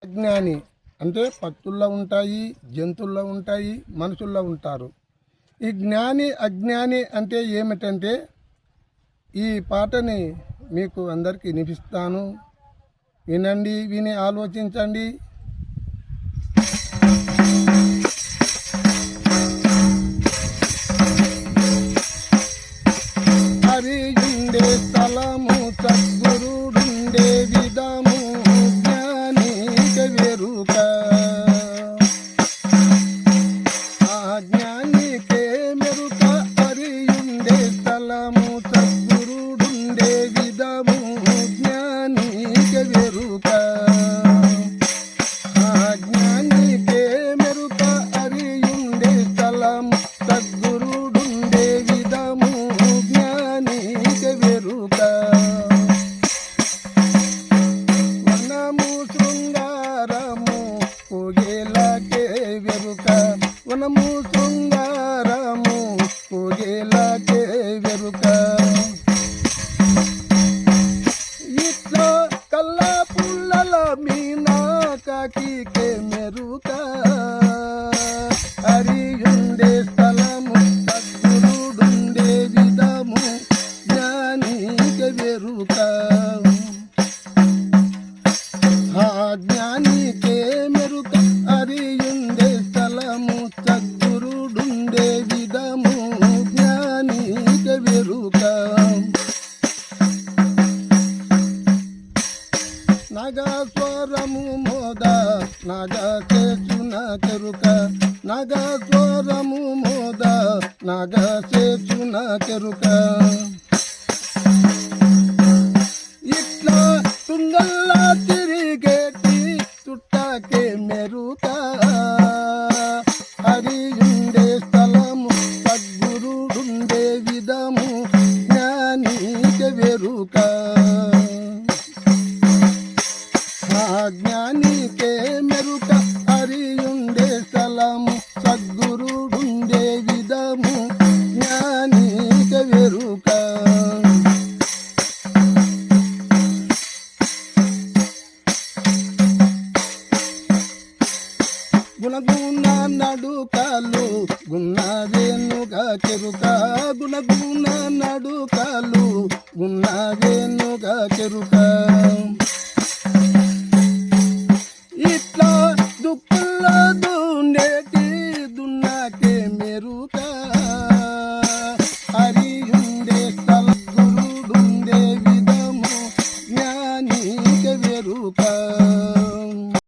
అజ్ఞాని అంటే పక్షుల్లో ఉంటాయి, జంతువుల్లో ఉంటాయి, మనుషుల్లో ఉంటారు. ఈ జ్ఞాని అజ్ఞాని అంటే ఏమిటంటే ఈ పాటని మీకు అందరికీ వినిపిస్తాను. వినండి, విని ఆలోచించండి. హరియుండే స్థలము సద్గురుడుండే విధము జ్ఞానిక వెరుక. ఆ జ్ఞానికే మెరుక హరియుండే స్థలము సద్గురుడుండే విధము జ్ఞానిక వెరుక. ఆ జ్ఞానికే మెరుక హరియుండే స్థలము సద్గురుడుండే విధము జ్ఞానిక వెరుక. వనము శృంగారము కోగేలకే వెరుక. వనము శృంగారము కోగేలకే వెరుక. ఇట్లా కళ్ళ పుల్లల మీనా కాకికే మెరుక. హరియుండే స్థలము సద్గురుడుండే విధము జ్ఞానిక వెరుక. ఆ జ్ఞానికే మెరుక హరియుండే స్థలము సద్గురుడుండే విధము జ్ఞానిక వెరుక. నాగస్వరము మోద నాగసేచున కెరుక. నాగస్వరము మోద నాగసేచున కెరుక. ఇట్లా తుంగల్లా తిరిగేటి చుట్టకే మెరుక. హరియుండే స్థలము సద్గురుడుండే విధము జ్ఞానిక వెరుక. ఆ జ్ఞానికే మెరుక హరియుండే స్థలము సద్గురుడుండే విధము జ్ఞానిక వెరుక. గుణగుణ నడుకలు గున్నవేనుగా చెరుక. గుణగుణ నడుకలు గున్నవేనుగా చెరుక.